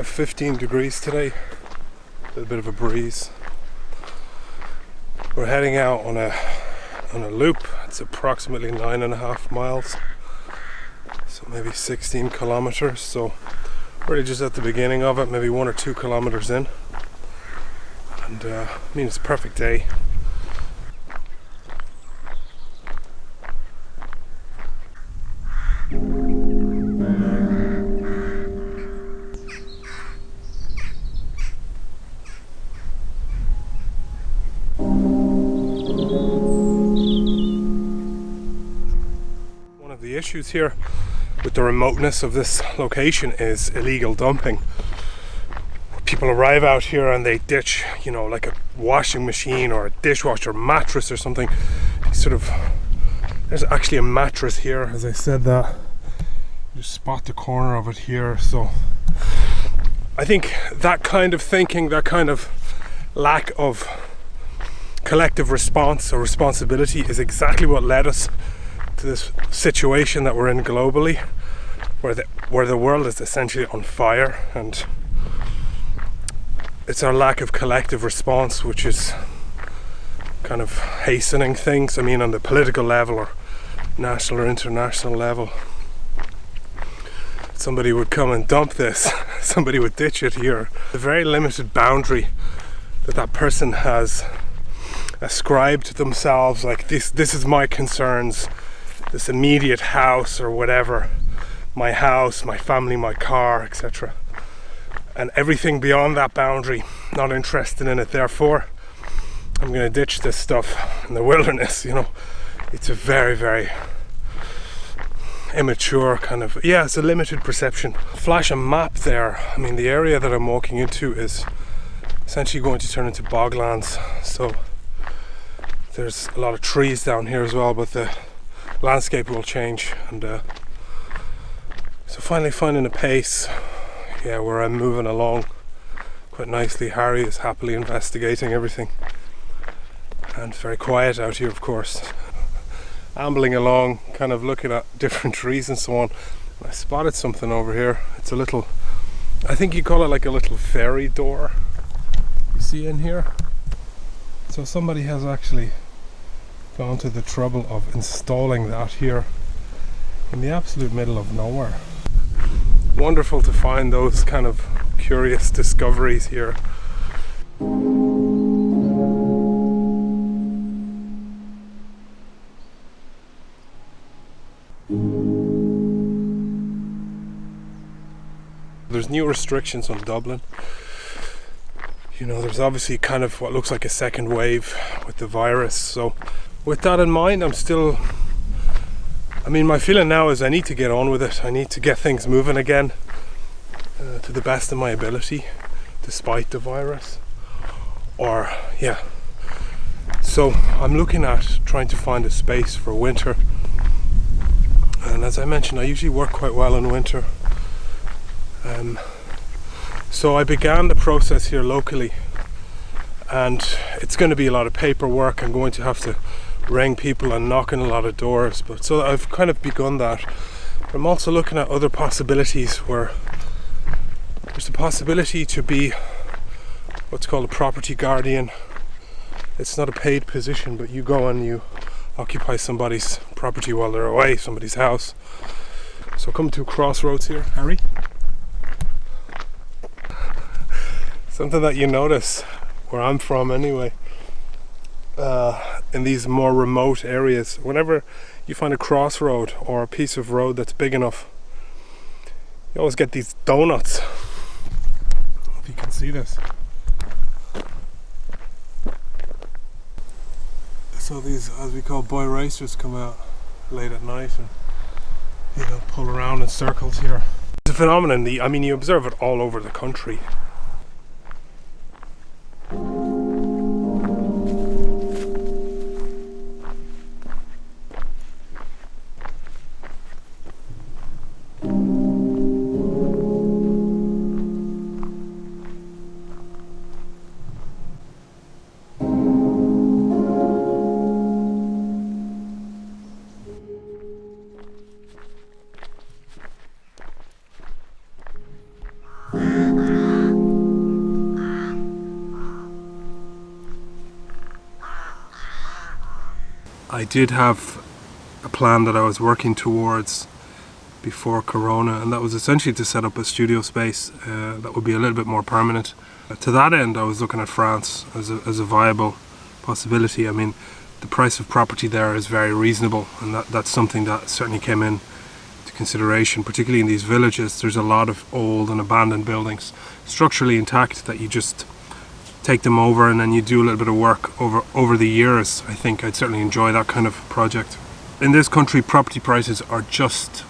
About 15 degrees today, a little bit of a breeze. We're heading out on a loop. It's approximately 9.5 miles, so maybe 16 kilometers. So really just at the beginning of it, maybe 1 or 2 kilometers in, and I mean, it's a perfect day. One of the issues here with the remoteness of this location is illegal dumping. People arrive out here and they ditch, like a washing machine or a dishwasher mattress or something. There's actually a mattress here, as I said that. You spot the corner of it here. So I think that kind of thinking, that kind of lack of collective response or responsibility is exactly what led us to this situation that we're in globally, where the world is essentially on fire, and it's our lack of collective response which is kind of hastening things. I mean, on the political level or national or international level, somebody would come and dump this, somebody would ditch it here. The very limited boundary that person has ascribed to themselves, like this is my concerns, this immediate house or whatever, my house, my family, my car, etc. And everything beyond that boundary, not interested in it, therefore I'm going to ditch this stuff in the wilderness. It's a very, very immature kind of, it's a limited perception. Flash a map there. I mean, the area that I'm walking into is essentially going to turn into boglands, so there's a lot of trees down here as well, but the landscape will change. And so finally finding a pace where I'm moving along quite nicely. Harry is happily investigating everything, and very quiet out here, of course. Ambling along, kind of looking at different trees and so on. I spotted something over here. It's a little, I think you call it like a little ferry door. You see in here? So somebody has actually gone to the trouble of installing that here in the absolute middle of nowhere. Wonderful to find those kind of curious discoveries here. There's new restrictions on Dublin. There's obviously kind of what looks like a second wave with the virus. So with that in mind, my feeling now is I need to get on with it. I need to get things moving again to the best of my ability, despite the virus. So I'm looking at trying to find a space for winter. And as I mentioned, I usually work quite well in winter. So I began the process here locally, and it's going to be a lot of paperwork. I'm going to have to ring people and knock on a lot of doors, but so I've kind of begun that. I'm also looking at other possibilities where there's the possibility to be what's called a property guardian. It's not a paid position, but you go and you occupy somebody's property while they're away, somebody's house. So come to a crossroads here, Harry. Something that you notice where I'm from anyway, in these more remote areas, whenever you find a crossroad or a piece of road that's big enough, you always get these donuts. If you can see this. So these, as we call boy racers, come out late at night and pull around in circles here. It's a phenomenon. You observe it all over the country. I did have a plan that I was working towards before Corona, and that was essentially to set up a studio space that would be a little bit more permanent. To that end, I was looking at France as a viable possibility. I mean, the price of property there is very reasonable, and that's something that certainly came in to consideration, particularly in these villages. There's a lot of old and abandoned buildings, structurally intact, that you just take them over and then you do a little bit of work over the years. I think I'd certainly enjoy that kind of project. In this country, property prices are just,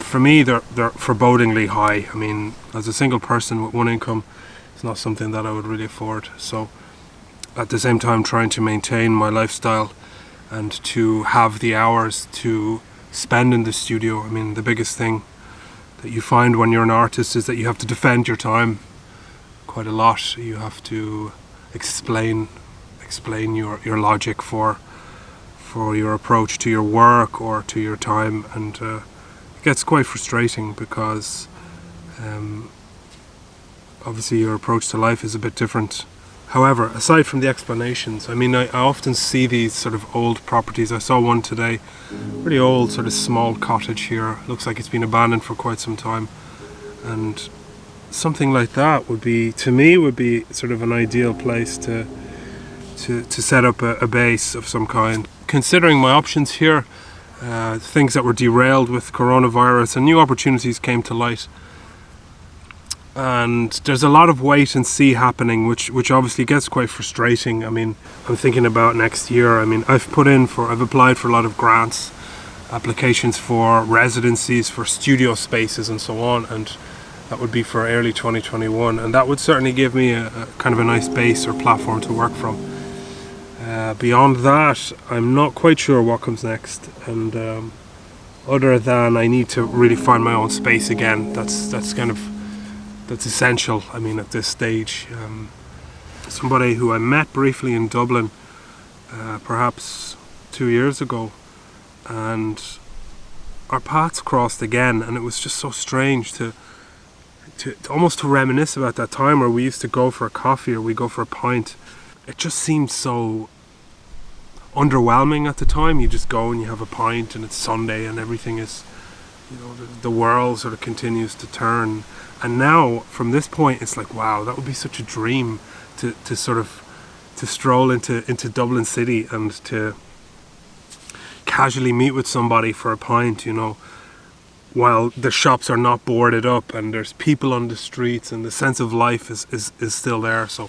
for me, they're forebodingly high. I mean, as a single person with one income, it's not something that I would really afford. So at the same time, trying to maintain my lifestyle and to have the hours to spend in the studio. I mean, the biggest thing that you find when you're an artist is that you have to defend your time quite a lot. You have to explain your logic for your approach to your work or to your time, and it gets quite frustrating because obviously your approach to life is a bit different. However, aside from the explanations, I mean, I often see these sort of old properties. I saw one today, pretty old, sort of small cottage here. Looks like it's been abandoned for quite some time, and something like that would be, to me, would be sort of an ideal place to set up a base of some kind. Considering my options here, things that were derailed with coronavirus, and new opportunities came to light. And there's a lot of wait and see happening, which obviously gets quite frustrating. I mean, I'm thinking about next year. I mean, I've applied for a lot of grants, applications for residencies, for studio spaces and so on, and that would be for early 2021, and that would certainly give me a kind of a nice base or platform to work from. Beyond that, I'm not quite sure what comes next, and other than I need to really find my own space again. That's essential. I mean, at this stage, somebody who I met briefly in Dublin, perhaps 2 years ago, and our paths crossed again, and it was just so strange to almost to reminisce about that time where we used to go for a coffee or we go for a pint. It just seemed so underwhelming at the time. You just go and you have a pint and it's Sunday and everything is, you know, the world sort of continues to turn. And now from this point it's like, wow, that would be such a dream to stroll into Dublin City and to casually meet with somebody for a pint, you know, while the shops are not boarded up and there's people on the streets and the sense of life is still there. So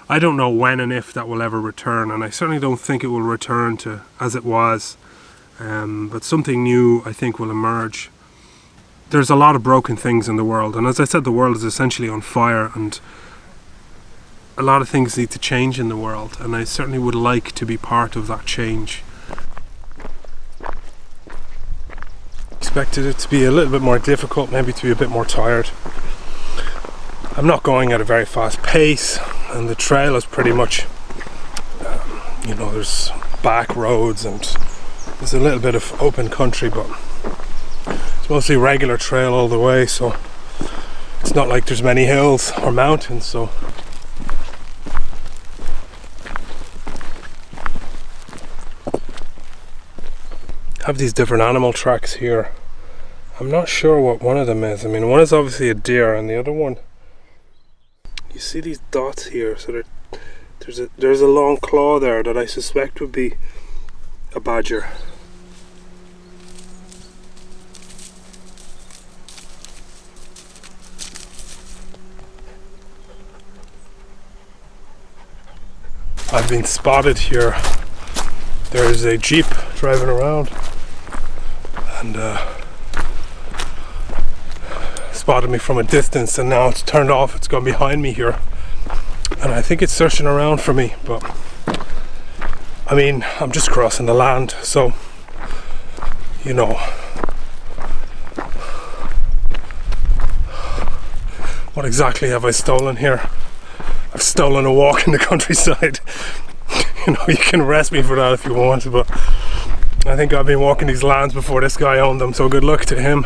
I don't know when and if that will ever return, and I certainly don't think it will return to as it was, but something new I think will emerge. There's a lot of broken things in the world, and as I said, the world is essentially on fire, and a lot of things need to change in the world, and I certainly would like to be part of that change. Expected it to be a little bit more difficult, maybe to be a bit more tired. I'm not going at a very fast pace, and the trail is pretty much, you know, there's back roads and there's a little bit of open country, but it's mostly regular trail all the way, so it's not like there's many hills or mountains. So have these different animal tracks here. I'm not sure what one of them is. I mean, one is obviously a deer, and the other one, you see these dots here, so there's a long claw there that I suspect would be a badger. I've been spotted here. There's a jeep driving around and spotted me from a distance, and now it's turned off. It's gone behind me here, and I think it's searching around for me, but I mean, I'm just crossing the land, so you know, what exactly have I stolen here? I've stolen a walk in the countryside. You know, you can arrest me for that if you want, but I think I've been walking these lands before this guy owned them, so good luck to him.